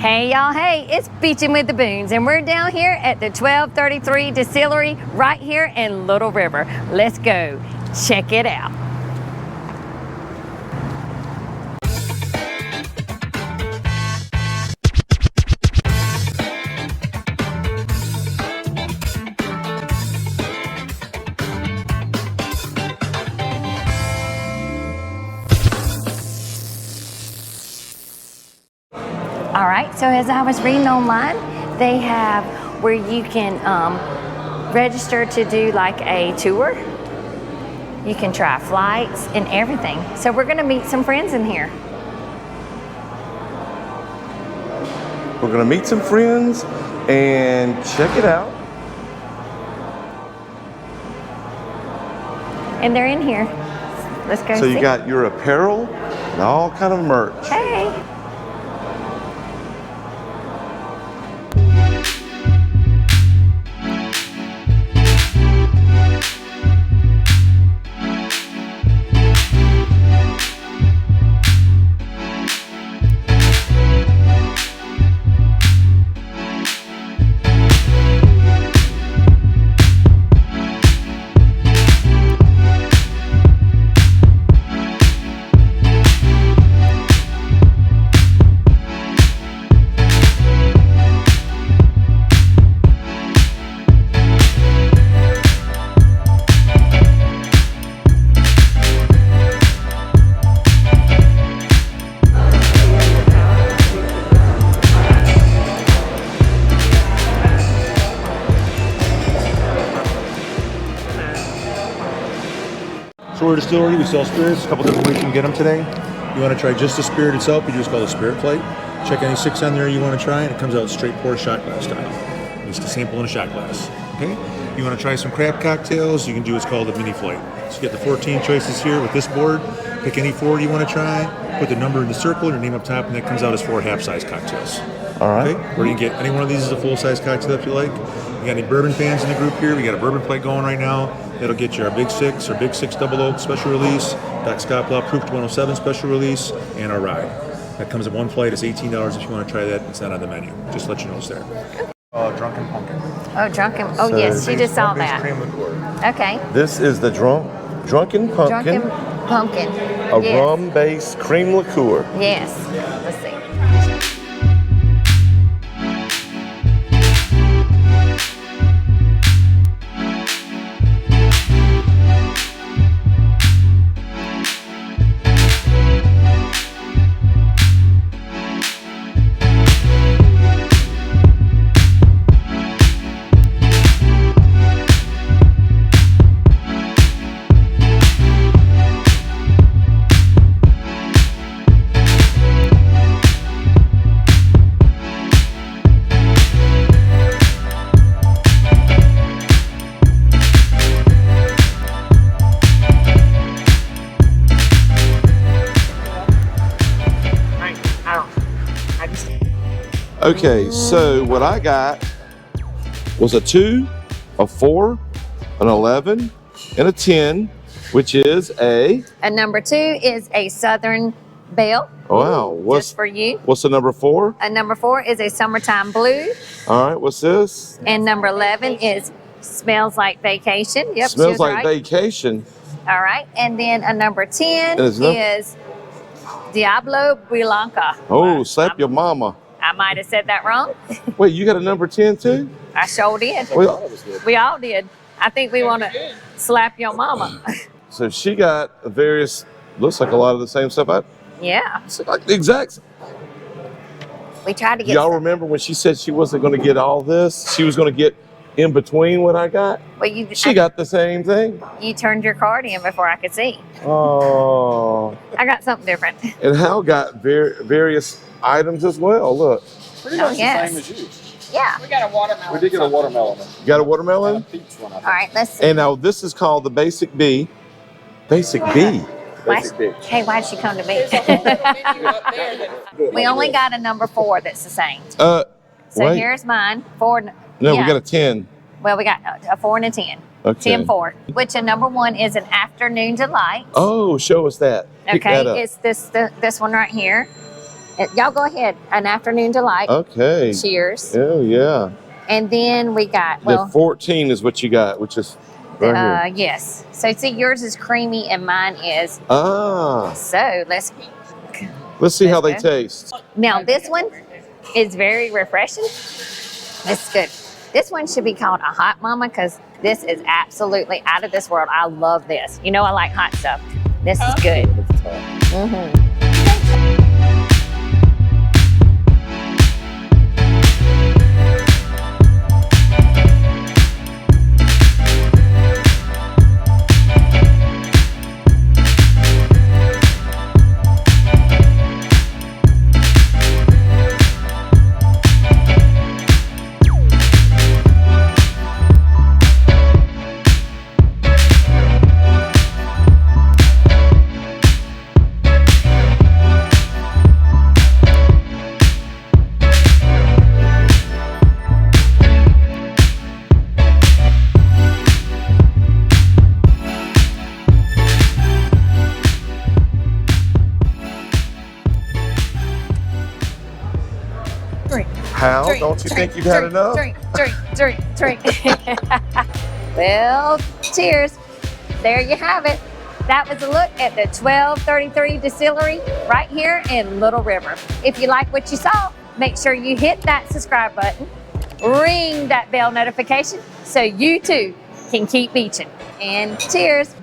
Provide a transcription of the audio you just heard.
Hey y'all, hey, it's Beachin With The Boones, and we're down here at the 1233 Distillery right here in Little River. Let's go check it out. All right, so as I was reading online, they have where you can register to do like a tour. You can try flights and everything. So we're gonna meet some friends in here. We're gonna meet some friends and check it out. And they're in here. Let's go see. So you got your apparel and all kind of merch. Hey. So we're a distillery, we sell spirits, a couple different ways you can get them today. You want to try just the spirit itself, you just call it a spirit plate. Check any 6 on there you want to try, and it comes out straight pour shot glass style. Just a sample in a shot glass. Okay? You want to try some craft cocktails, you can do what's called a mini flight. So you get the 14 choices here with this board, pick any 4 you want to try, put the number in the circle, your name up top, and that comes out as 4 half-size cocktails. All right. Okay? Or you can get any one of these as a full-size cocktail if you like. You got any bourbon fans in the group here? We got a bourbon plate going right now. That'll get you our Big 6, our Big 6 Double Oak Special Release, Doc Scott Law Proof 107 Special Release, and our rye. That comes in one plate. It's $18 if you want to try that. It's not on the menu. Just let you know it's there. Drunken Pumpkin. Oh, drunken. Oh, so yes, you just saw that. Cream liqueur. Okay. This is the Drunken Pumpkin. Drunken pumpkin. A rum-based cream liqueur. Yes. Let's see. Okay, so what I got was a 2, a 4, an 11, and a 10, which is a number 2 is a Southern Belle. Wow. Just for you. What's the number 4? And number 4 is a Summertime Blue. All right, what's this? And number 11 is Smells Like Vacation. Yep, Smells Like right. Vacation. All right, and then a number 10 is Diablo Blanca. Oh, slap your mama. I might have said that wrong. Wait, you got a number 10 too? I sure did. We all did. I think we want to slap your mama. So she got various, looks like a lot of the same stuff. Yeah. It's like the exact. We tried to get. Y'all remember when she said she wasn't going to get all this? She was going to get in between what I got? Well, she got the same thing. You turned your card in before I could see. Oh. I got something different. And Hal got various items as well. Look. Pretty much the same as you. Yeah. We got a watermelon. We did get a watermelon. You got a watermelon? And a peach one, I think. All right, let's see. And now this is called the Basic B. Basic B. Hey, why'd she come to me? We only got a number 4 that's the same. So wait. here's mine. 4. No, yeah. we got a 10. Well, we got a 4 and a 10. Okay. 10-4. Which a number 1 is an Afternoon Delight. Oh, show us that. Pick Okay, that up. it's this one right here. Y'all go ahead. An afternoon delight. Okay. Cheers. Oh, yeah. And then we got, The well, 14 is what you got, which is right here. yes. So see, yours is creamy and mine is. Ah. So let's Let's see how they Let's go. taste. Now this one is very refreshing. This is good. This one should be called a hot mama because this is absolutely out of this world. I love this. You know I like hot stuff. This is good. How? Don't you think you've had enough? Drink. Well, cheers. There you have it. That was a look at the 1233 Distillery right here in Little River. If you like what you saw, make sure you hit that subscribe button, ring that bell notification so you too can keep beaching. And cheers.